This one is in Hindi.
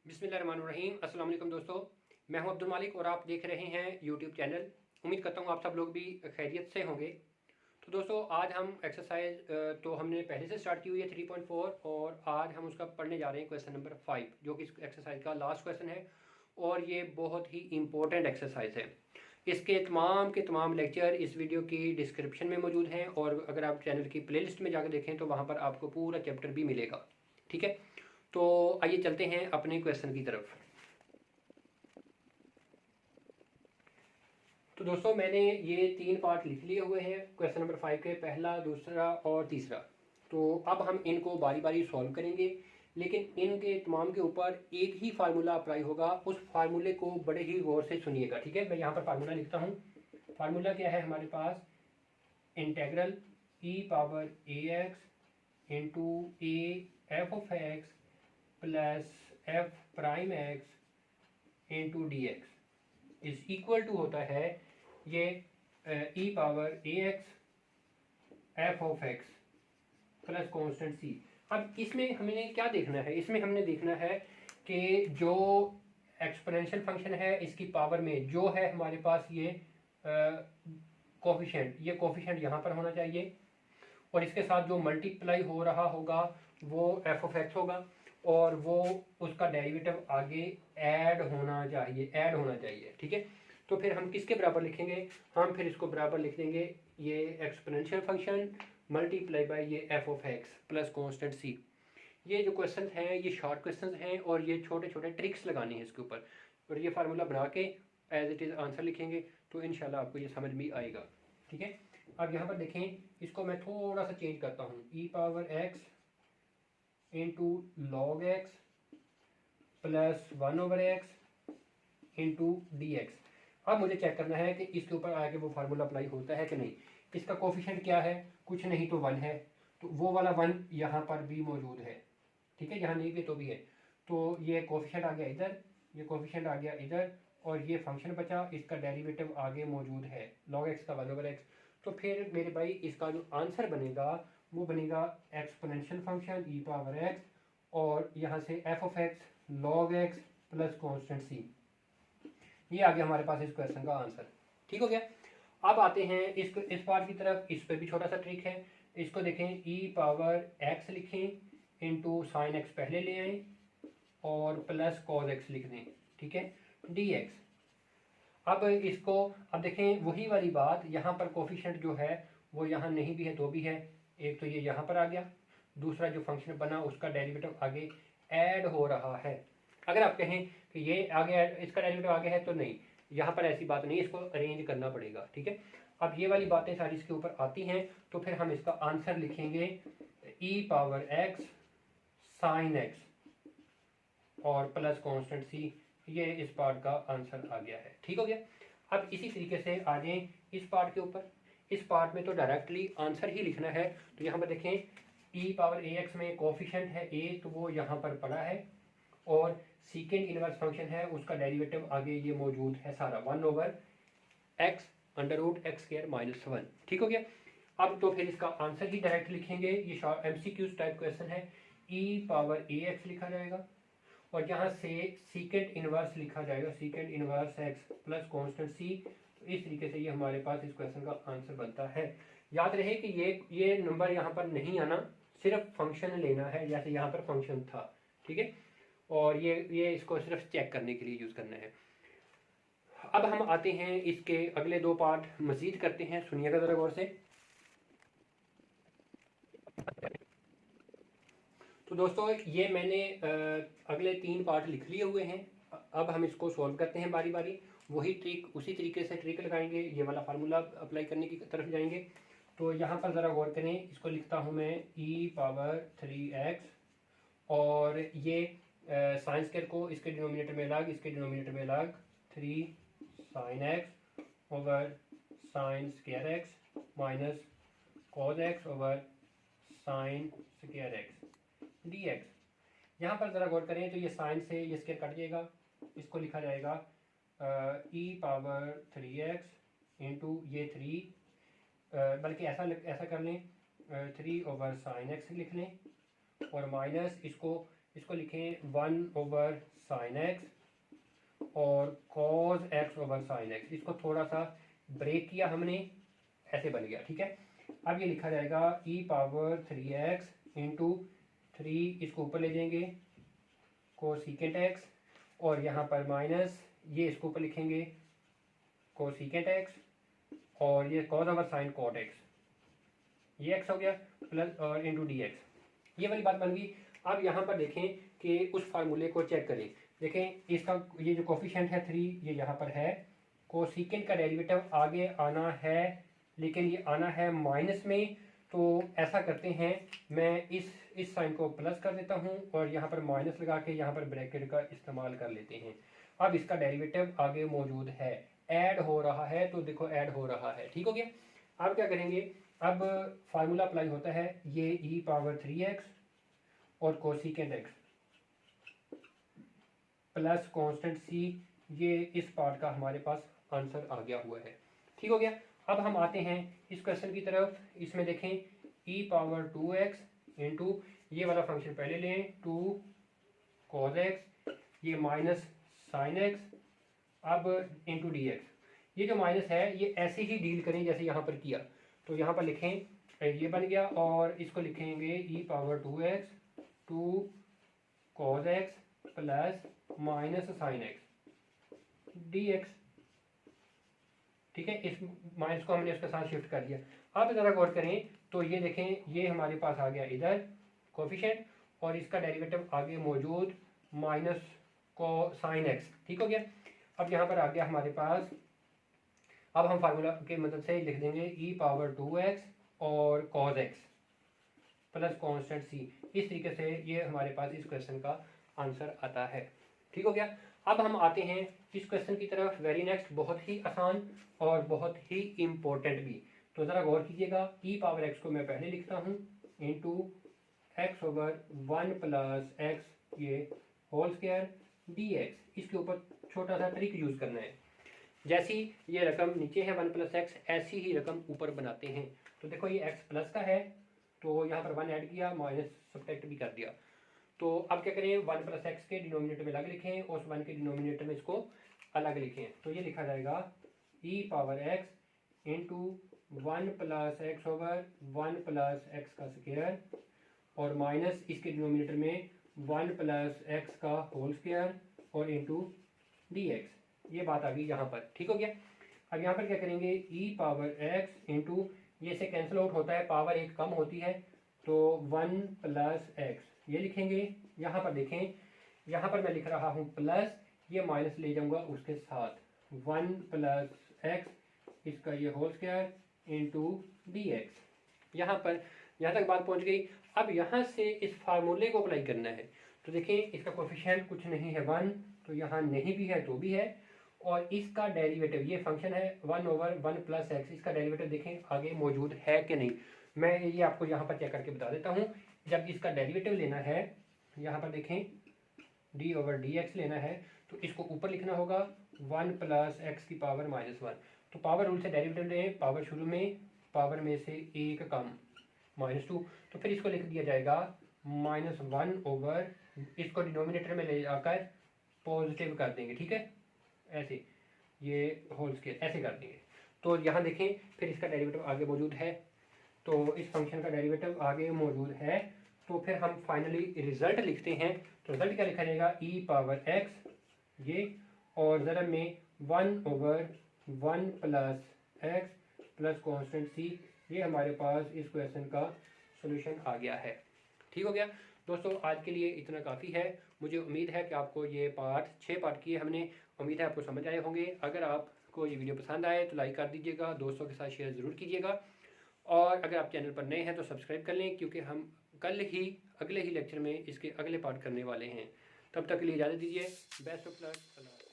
बिस्मिल्लाहिर्रहमानिर्रहीम। अस्सलाम वालेकुम दोस्तों, मैं हूं अब्दुल मालिक और आप देख रहे हैं यूट्यूब चैनल। उम्मीद करता हूं आप सब लोग भी खैरियत से होंगे। तो दोस्तों आज हम एक्सरसाइज तो हमने पहले से स्टार्ट की हुई है 3.4 और आज हम उसका पढ़ने जा रहे हैं क्वेश्चन नंबर 5 जो कि इस एक्सरसाइज का लास्ट क्वेश्चन है और ये बहुत ही इंपॉर्टेंट एक्सरसाइज है। इसके तमाम के तमाम लेक्चर इस वीडियो की डिस्क्रिप्शन में मौजूद हैं और अगर आप चैनल की प्लेलिस्ट में जाकर देखें तो वहाँ पर आपको पूरा चैप्टर भी मिलेगा। ठीक है, तो आइए चलते हैं अपने क्वेश्चन की तरफ। तो दोस्तों मैंने ये 3 पार्ट लिख लिए हुए हैं क्वेश्चन नंबर 5 के, पहला, दूसरा और तीसरा। तो अब हम इनको बारी बारी सॉल्व करेंगे, लेकिन इनके तमाम के ऊपर एक ही फार्मूला अप्लाई होगा। उस फार्मूले को बड़े ही गौर से सुनिएगा। ठीक है, मैं यहाँ पर फार्मूला लिखता हूँ। फार्मूला क्या है हमारे पास? Integral e power a x into a f of x plus f prime x into d x is equal to होता है ये e power a x f of x plus constant c. अब इसमें हमने क्या देखना है? इसमें हमने देखना है कि जो एक्सपोनेंशियल फंक्शन है इसकी पावर में जो है हमारे पास ये कोफिशिएंट, ये कोफिशिएंट यहाँ पर होना चाहिए और इसके साथ जो मल्टीप्लाई हो रहा होगा वो एफ ऑफ एक्स होगा और वो उसका डेरिवेटिव आगे ऐड होना चाहिए। ठीक है, तो फिर हम किसके बराबर लिखेंगे? हम फिर इसको बराबर लिख देंगे ये एक्सपोनेंशियल फंक्शन मल्टीप्लाई बाय ये f of x plus constant c. ये जो क्वेश्चन हैं ये शॉर्ट क्वेश्चन हैं और ये छोटे छोटे ट्रिक्स लगानी है इसके ऊपर, और ये फार्मूला बना के एज इट इज़ आंसर लिखेंगे तो इंशाल्लाह आपको ये समझ में आएगा। ठीक है, अब यहाँ पर देखें, इसको मैं थोड़ा सा चेंज करता हूँ। E power x into log x plus 1/x into d x. अब मुझे चेक करना है कि इसके ऊपर आके वो फार्मूला अप्लाई होता है कि नहीं। इसका कोफिशिएंट क्या है? कुछ नहीं तो 1 है, तो वो वाला 1 यहाँ पर भी मौजूद है। ठीक है, यहाँ नहीं भी तो भी है, तो ये कोफिशिएंट आ गया इधर, ये कोफिशिएंट आ गया इधर और ये फंक्शन बचा, इसका डेरिवेटिव आगे मौजूद है लॉग एक्स का 1/x। तो फिर मेरे भाई इसका जो आंसर बनेगा वो बनेगा exponential function e power x और यहाँ से f of x log x plus constant c. ये आ गया हमारे पास इस क्वेश्चन का आंसर। ठीक हो गया। अब आते हैं इस पार्ट की तरफ। इस पे भी छोटा सा ट्रिक है। इसको देखें, ई पावर एक्स लिखें इंटू साइन एक्स पहले ले आए और प्लस कॉज एक्स लिख दें। ठीक है, डी एक्स। अब इसको अब देखें वही वाली बात, यहाँ पर कोफिशिएंट जो है वो यहाँ नहीं भी है तो भी है। एक तो ये यहाँ पर आ गया, दूसरा जो फंक्शन बना उसका डेरिवेटिव आगे ऐड हो रहा है। अगर आप कहें कि ये आगे इसका डेरिवेटिव आगे है तो नहीं, यहाँ पर ऐसी बात नहीं, इसको अरेंज करना पड़ेगा। ठीक है, अब ये वाली बातें सारी इसके ऊपर आती हैं तो फिर हम इसका आंसर लिखेंगे ई पावर एक्स साइन एक्स और प्लस कॉन्स्टेंट सी। ये इस पार्ट का आंसर आ गया है। ठीक हो गया। अब इसी तरीके से आ जाएं इस पार्ट के ऊपर। इस पार्ट में तो डायरेक्टली आंसर ही लिखना है। तो यहाँ पर देखें, ई पावर ए एक्स में कोफिशिएंट है ए, तो वो यहाँ पर पड़ा है और सीकेंड इनवर्स फंक्शन है उसका डेरिवेटिव आगे ये मौजूद है सारा 1/x under root x square minus 1। ठीक हो गया। अब तो फिर इसका आंसर ही डायरेक्ट लिखेंगे। ये शॉर्ट एमसीक्यूज टाइप क्वेश्चन है। ई पावर ए एक्स लिखा जाएगा और यहाँ से सीकेंड इनवर्स लिखा जाएगा, secant inverse x plus constant c. तो इस तरीके से ये हमारे पास इस क्वेश्चन का आंसर बनता है। याद रहे कि ये नंबर यहाँ पर नहीं आना, सिर्फ फंक्शन लेना है जैसे यहाँ पर फंक्शन था। ठीक है, और ये इसको सिर्फ चेक करने के लिए यूज़ करना है। अब हम आते हैं इसके अगले 2 पार्ट मजीद करते हैं, सुनिएगा ज़रा गौर से। तो दोस्तों ये मैंने अगले 3 पार्ट लिख लिए हुए हैं। अब हम इसको सॉल्व करते हैं बारी बारी। वही ट्रिक, उसी तरीके से ट्रिक लगाएंगे, ये वाला फार्मूला अप्लाई करने की तरफ जाएंगे। तो यहाँ पर ज़रा गौर करें, इसको लिखता हूँ मैं ई पावर 3x और ये साइन स्क्वायर को इसके डिनोमिनेटर में अलग, इसके डिनोमिनेटर में अलग, 3 sine x over sine square x minus cos x over sine square x D x. यहाँ पर ज़रा गौर करें तो ये साइन से ये स्क्वायर कट जाएगा, इसको लिखा जाएगा ई पावर 3x इंटू ये 3, बल्कि ऐसा कर लें 3 ओवर साइन एक्स लिख लें और माइनस इसको इसको लिखें 1/sin x और cos x/sin x। इसको थोड़ा सा ब्रेक किया हमने, ऐसे बन गया। ठीक है, अब ये लिखा जाएगा e⁻3x इंटू 3, इसको ऊपर ले जाएंगे कोसिकेंट x, और यहाँ पर माइनस ये इसको ऊपर लिखेंगे कोसिकेंट x, और ये cos/sin cot x, ये x हो गया, प्लस और इंटू dx। ये वाली बात बन गई। अब यहाँ पर देखें कि उस फार्मूले को चेक करें। देखें इसका ये जो कोफिशिएंट है 3, ये यहाँ पर है। कोसिकेंट का डेरिवेटिव आगे आना है, लेकिन ये आना है माइनस में। तो ऐसा करते हैं, मैं इस साइन को प्लस कर देता हूँ और यहाँ पर माइनस लगा के यहाँ पर ब्रैकेट का इस्तेमाल कर लेते हैं। अब इसका डेरिवेटिव आगे मौजूद है, ऐड हो रहा है, तो देखो ऐड हो रहा है। ठीक हो गया। अब क्या करेंगे, अब फार्मूला अप्लाई होता है, ये e⁻3x और cosecant x plus constant c, ये इस पार्ट का हमारे पास आंसर आ गया हुआ है। ठीक हो गया। अब हम आते हैं इस क्वेश्चन की तरफ। इसमें देखें e⁻2x इंटू ये वाला फंक्शन पहले लें 2 cos x, ये माइनस sin x, अब इंटू dx। ये जो माइनस है ये ऐसे ही डील करें जैसे यहाँ पर किया। तो यहाँ पर लिखें, ये बन गया, और इसको लिखेंगे e⁻2x 2 cos x plus minus sin x dx। ठीक है, इस माइनस को हमने उसके साथ शिफ्ट कर दिया। आप ज़रा गौर करें तो ये देखें, ये हमारे पास आ गया इधर कोफिशिएंट, और इसका डेरिवेटिव आगे मौजूद माइनस को sin x। ठीक हो गया। अब यहाँ पर आ गया हमारे पास, अब हम फार्मूला के मदद से लिख देंगे e⁻2x और cos x plus constant c। इस तरीके से ये हमारे पास इस क्वेश्चन का आंसर आता है। ठीक हो गया। अब हम आते हैं इस क्वेश्चन की तरफ, वेरी नेक्स्ट, बहुत ही आसान और बहुत ही इम्पोर्टेंट भी। तो ज़रा गौर कीजिएगा, e⁻x को मैं पहले लिखता हूँ इंटू x/1 प्लस x ये होल स्क्वायर dx। इसके ऊपर छोटा सा ट्रिक यूज़ करना है, जैसी ये रकम नीचे है 1 + x, ऐसी ही रकम ऊपर बनाते हैं। तो देखो ये x प्लस का है, तो यहाँ पर 1 ऐड किया, माइनस सब्ट्रैक्ट भी कर दिया। तो अब क्या करें, 1 + x के डिनोमिनेटर में अलग लिखें और उस 1 के डिनोमिनेटर में इसको अलग लिखें। तो ये लिखा जाएगा e⁻x इंटू 1 + x/1 + x का स्क्वायर, और माइनस इसके डिनोमिनेटर में 1 + x का होल स्क्वायर और इंटू dx। ये बात आ गई यहाँ पर। ठीक हो गया। अब यहाँ पर क्या करेंगे, e⁻x इंटू ये से कैंसिल आउट होता है, पावर एक कम होती है, तो 1 + x ये लिखेंगे। यहाँ पर देखें, यहाँ पर मैं लिख रहा हूँ प्लस, ये माइनस ले जाऊँगा उसके साथ, 1 + x इसका ये होल स्क्वायर इंटू dx। यहाँ पर यहाँ तक बात पहुँच गई। अब यहाँ से इस फार्मूले को अप्लाई करना है। तो देखें, इसका कोफिशिएंट कुछ नहीं है 1, तो यहाँ नहीं भी है तो भी है, और इसका डेरिवेटिव, ये फंक्शन है 1/1 + x, इसका डेरिवेटिव देखें आगे मौजूद है कि नहीं। मैं ये आपको यहाँ पर चेक करके बता देता हूँ। जब इसका डेरिवेटिव लेना है, यहाँ पर देखें d/dx लेना है, तो इसको ऊपर लिखना होगा 1 + x की पावर -1। तो पावर रूल से डेरिवेटिव लें, पावर शुरू में, पावर में से एक कम -2, तो फिर इसको लिख दिया जाएगा -1/, इसको डिनोमिनेटर में ले जाकर पॉजिटिव कर देंगे। ठीक है, ऐसे ये होल स्क्वायर ऐसे कर देंगे। तो यहाँ देखें, फिर इसका डेरिवेटिव आगे मौजूद है, तो इस फंक्शन का डेरिवेटिव आगे मौजूद है। तो फिर हम फाइनली रिजल्ट लिखते हैं। तो रिजल्ट क्या लिखा जाएगा, e⁻x ये, और ज़रा में 1/1 + x प्लस कांस्टेंट c, ये हमारे पास इस क्वेश्चन का सॉल्यूशन आ गया है। ठीक हो गया दोस्तों, आज के लिए इतना काफ़ी है। मुझे उम्मीद है कि आपको ये 6 पार्ट किए हमने, उम्मीद है आपको समझ आए होंगे। अगर आपको ये वीडियो पसंद आए तो लाइक कर दीजिएगा, दोस्तों के साथ शेयर ज़रूर कीजिएगा, और अगर आप चैनल पर नए हैं तो सब्सक्राइब कर लें, क्योंकि हम अगले ही लेक्चर में इसके अगले पार्ट करने वाले हैं। तब तक के लिए इजाज़त दीजिए। Best of luck.